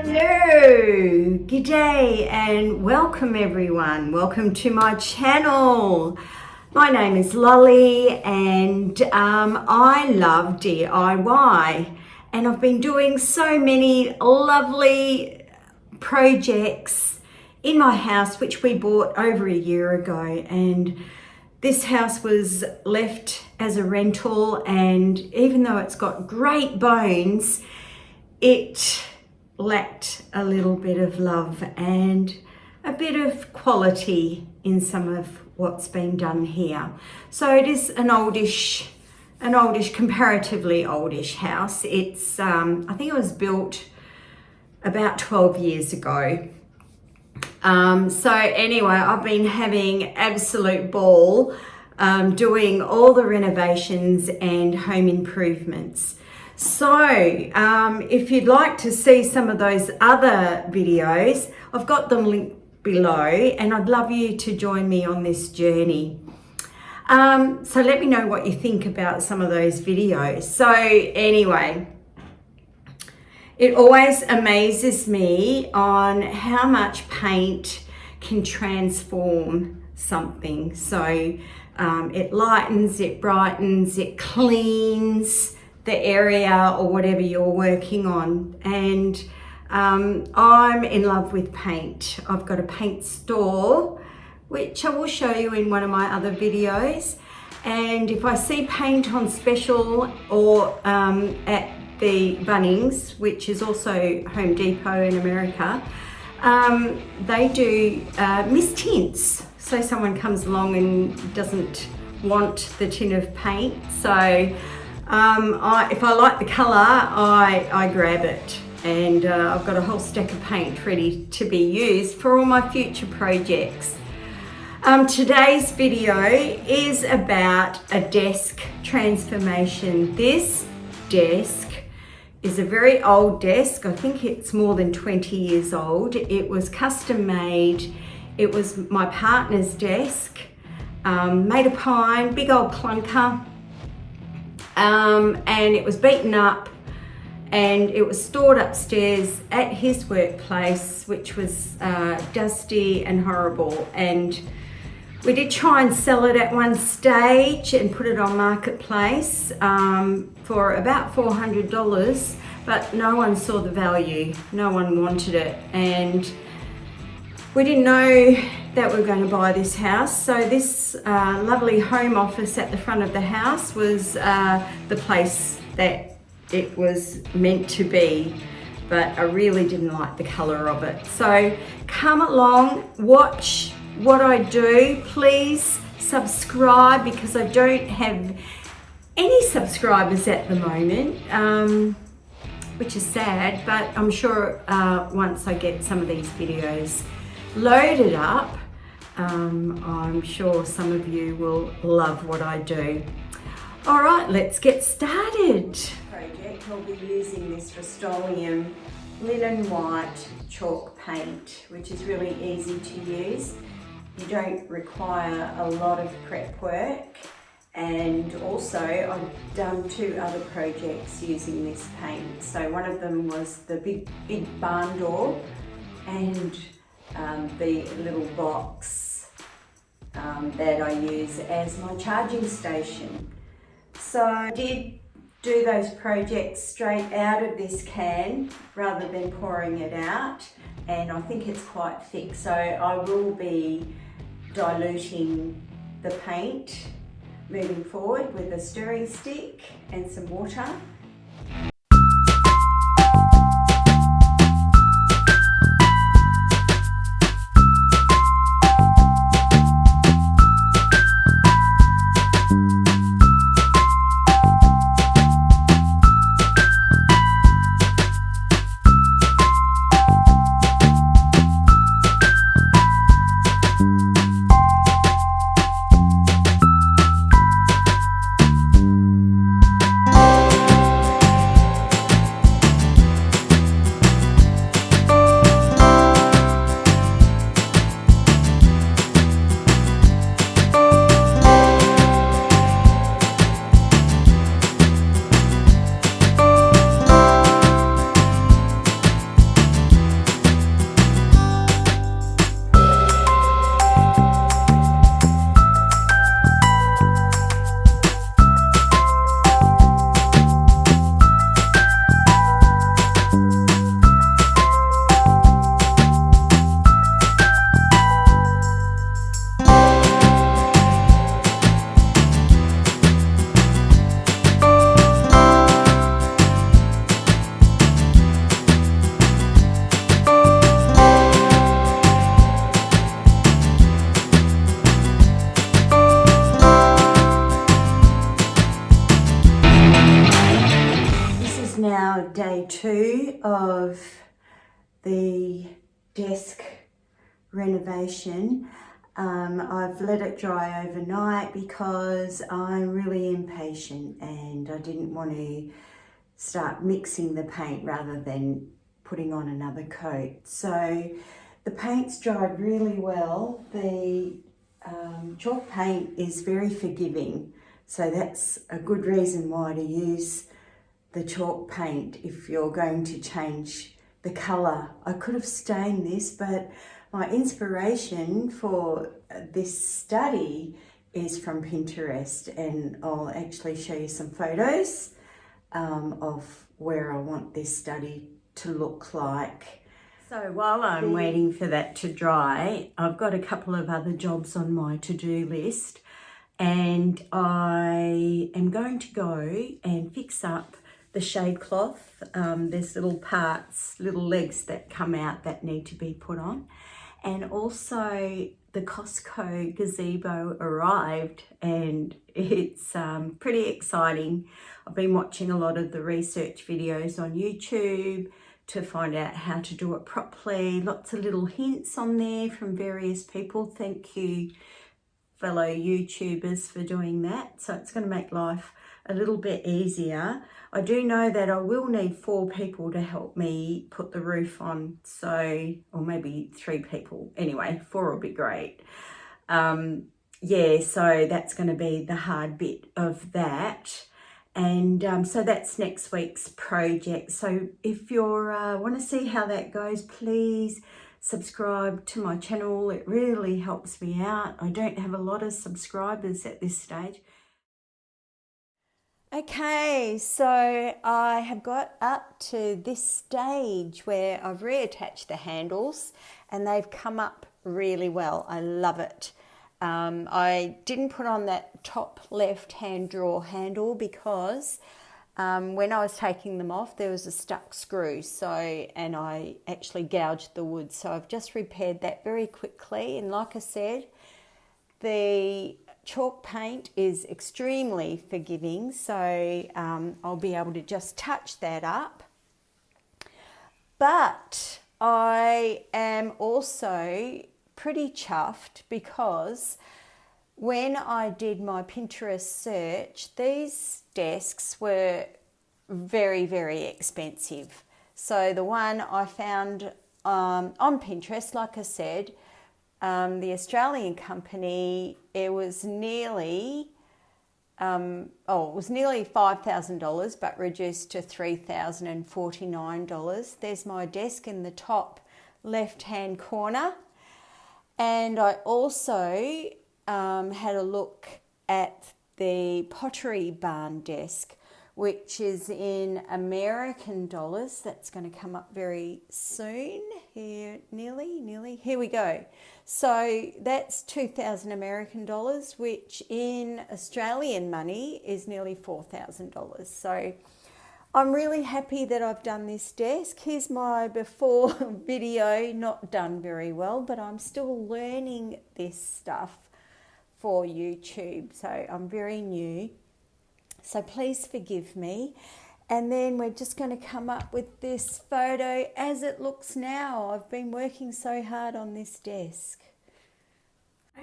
Hello, good day and welcome everyone. Welcome to my channel. My name is Lollie and I love DIY and I've been doing so many lovely projects in my house which we bought over a year ago, and this house was left as a rental, and even though it's got great bones, it lacked a little bit of love and a bit of quality in some of what's been done here. So it is an oldish, comparatively oldish house. It's I think it was built about 12 years ago. So anyway, I've been having absolute ball doing all the renovations and home improvements. So if you'd like to see some of those other videos, I've got them linked below, and I'd love you to join me on this journey. So let me know what you think about some of those videos. So anyway, it always amazes me on how much paint can transform something. So it lightens, it brightens, it cleans the area or whatever you're working on. And I'm in love with paint. I've got a paint store, which I will show you in one of my other videos. And if I see paint on special or at the Bunnings, which is also Home Depot in America, they do mist tints. So someone comes along and doesn't want the tin of paint. So if I like the colour, I grab it, and I've got a whole stack of paint ready to be used for all my future projects. Today's video is about a desk transformation. This desk is a very old desk. I think it's more than 20 years old. It was custom made. It was my partner's desk, made of pine, big old clunker. And it was beaten up, and it was stored upstairs at his workplace, which was dusty and horrible. And we did try and sell it at one stage and put it on Marketplace for about $400, but no one saw the value. No one wanted it, and we didn't know that we were going to buy this house. So this lovely home office at the front of the house was the place that it was meant to be, but I really didn't like the colour of it. So come along, watch what I do. Please subscribe, because I don't have any subscribers at the moment, which is sad, but I'm sure once I get some of these videos loaded up, I'm sure some of you will love what I do. All right, let's get started. Project, I'll be using this Rust-Oleum linen white chalk paint, which is really easy to use. You don't require a lot of prep work, and also I've done two other projects using this paint. So one of them was the big barn door, and the little box that I use as my charging station. So I did do those projects straight out of this can rather than pouring it out, and I think it's quite thick, so I will be diluting the paint moving forward with a stirring stick and some water. of the desk renovation. I've let it dry overnight because I'm really impatient and I didn't want to start mixing the paint rather than putting on another coat. So the paint's dried really well. The chalk paint is very forgiving, so that's a good reason why to use the chalk paint if you're going to change the colour. I could have stained this, but my inspiration for this study is from Pinterest, and I'll actually show you some photos of where I want this study to look like. So while I'm waiting for that to dry, I've got a couple of other jobs on my to-do list, and I am going to go and fix up the shade cloth. There's little parts, little legs that come out that need to be put on. And also the Costco gazebo arrived, and it's pretty exciting. I've been watching a lot of the research videos on YouTube to find out how to do it properly. Lots of little hints on there from various people. Thank you, fellow YouTubers, for doing that. So it's going to make life a little bit easier. I do know that I will need 4 people to help me put the roof on, so, or maybe 3 people. Anyway, 4 will be great. Yeah, so that's going to be the hard bit of that. And so that's next week's project. So if you want to see how that goes, please subscribe to my channel. It really helps me out. I don't have a lot of subscribers at this stage. Okay, so I have got up to this stage where I've reattached the handles and they've come up really well. I love it. I didn't put on that top left-hand drawer handle because when I was taking them off, there was a stuck screw. And I actually gouged the wood. So I've just repaired that very quickly. And like I said, the chalk paint is extremely forgiving. So I'll be able to just touch that up. But I am also pretty chuffed because when I did my Pinterest search, these desks were very, very expensive. So the one I found on Pinterest, like I said, the Australian company, it was nearly $5,000, but reduced to $3,049. There's my desk in the top left-hand corner. And I also had a look at the Pottery Barn desk, which is in American dollars. That's going to come up very soon. Here, nearly. Here we go. So that's 2,000 American dollars, which in Australian money is nearly $4,000. So I'm really happy that I've done this desk. Here's my before video, not done very well, but I'm still learning this stuff for YouTube. So I'm very new. So please forgive me. And then we're just going to come up with this photo as it looks now. I've been working so hard on this desk.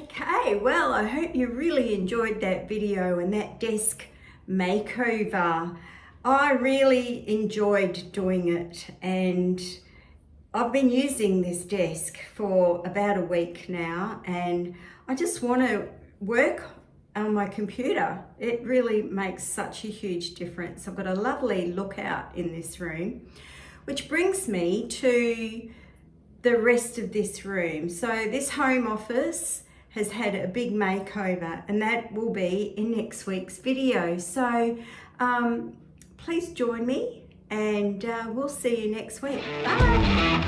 Okay, well, I hope you really enjoyed that video and that desk makeover. I really enjoyed doing it, and I've been using this desk for about a week now, and I just want to work on my computer. It really makes such a huge difference. I've got a lovely lookout in this room, which brings me to the rest of this room. So this home office has had a big makeover, and that will be in next week's video. So please join me, and we'll see you next week. Bye.